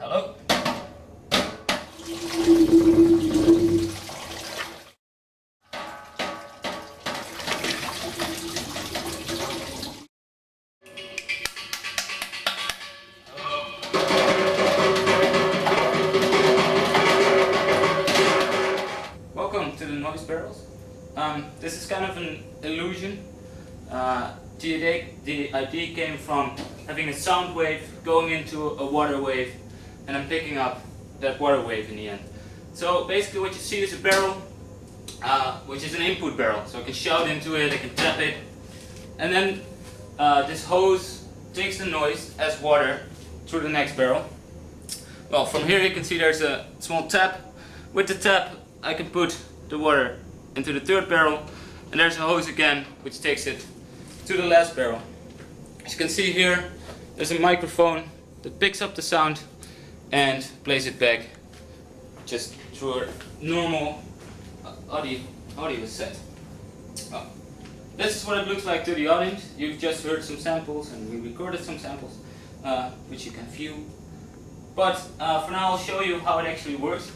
Hello. Welcome to the noise barrels. This is kind of an illusion. The idea came from having a sound wave going into a water wave, and I'm picking up that water wave in the end. So basically what you see is a barrel, which is an input barrel. So I can shout into it, I can tap it, and then this hose takes the noise as water through the next barrel. Well, from here you can see there's a small tap. With the tap I can put the water into the third barrel, and there's a hose again which takes it to the last barrel. As you can see here, there's a microphone that picks up the sound and plays it back just through a normal audio set. Well, this is what it looks like to the audience. You've just heard some samples, and we recorded some samples which you can view. But for now I'll show you how it actually works.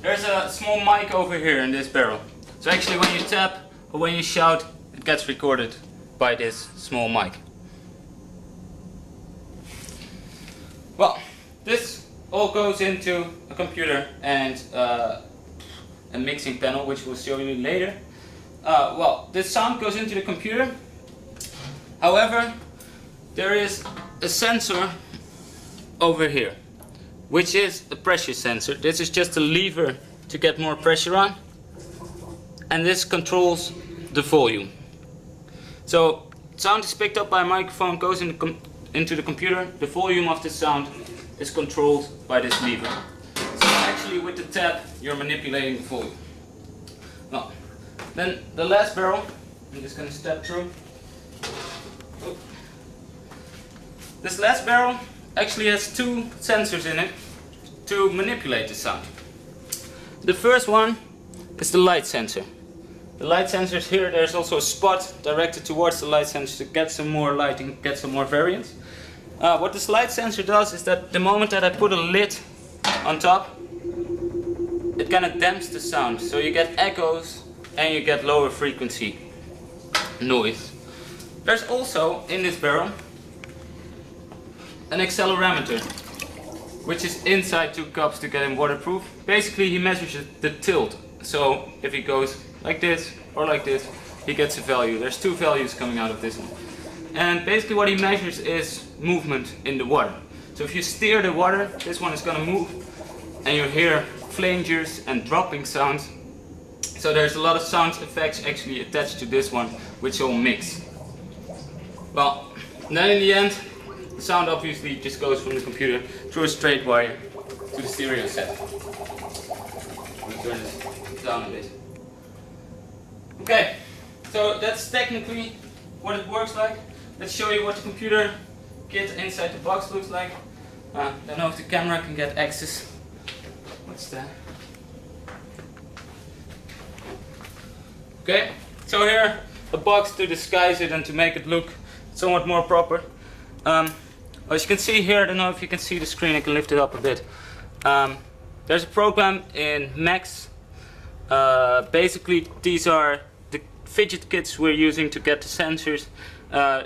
There's a small mic over here in this barrel. So actually when you tap or when you shout, it gets recorded by this small mic. Well, this all goes into a computer and a mixing panel, which we'll show you later. Well, this sound goes into the computer. However, there is a sensor over here, which is a pressure sensor. This is just a lever to get more pressure on, and this controls the volume. So sound is picked up by a microphone, goes into the computer. The volume of the sound is controlled by this lever. So actually with the tap you're manipulating the volume. Well, then the last barrel, I'm just going to step through. This last barrel actually has two sensors in it to manipulate the sound. The first one is the light sensor. The light sensor is here. There's also a spot directed towards the light sensor to get some more lighting, get some more variance. What this light sensor does is that the moment that I put a lid on top, it kind of damps the sound. So you get echoes and you get lower frequency noise. There's also in this barrel an accelerometer, which is inside two cups to get him waterproof. Basically he measures the tilt. So if he goes like this or like this, he gets a value. There's two values coming out of this one. And basically what he measures is movement in the water. So if you steer the water, this one is going to move, and you hear flangers and dropping sounds. So there's a lot of sound effects actually attached to this one, which all mix. Well, then in the end, the sound obviously just goes from the computer through a straight wire to the stereo set. I'll turn this down a bit. Okay, so that's technically what it works like. Let's show you what the computer kit inside the box looks like. Don't know if the camera can get access. What's that? Okay, so here a box to disguise it and to make it look somewhat more proper. As you can see here, I don't know if you can see the screen, I can lift it up a bit. There's a program in Max. Basically these are the fidget kits we're using to get the sensors.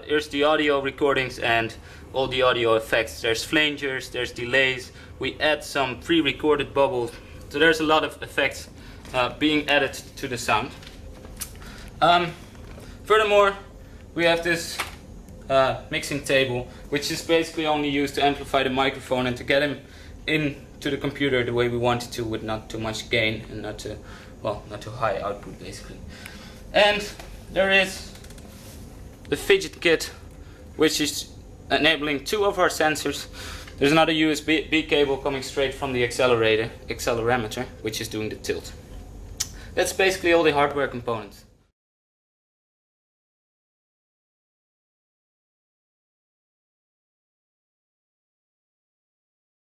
Here's the audio recordings and all the audio effects. There's flangers, there's delays. We add some pre-recorded bubbles. So there's a lot of effects being added to the sound. Furthermore, we have this mixing table, which is basically only used to amplify the microphone and to get him into the computer the way we want it to, with not too much gain and not too high output basically. And there is the fidget kit, which is enabling two of our sensors. There's another USB cable coming straight from the accelerometer, which is doing the tilt. That's basically all the hardware components.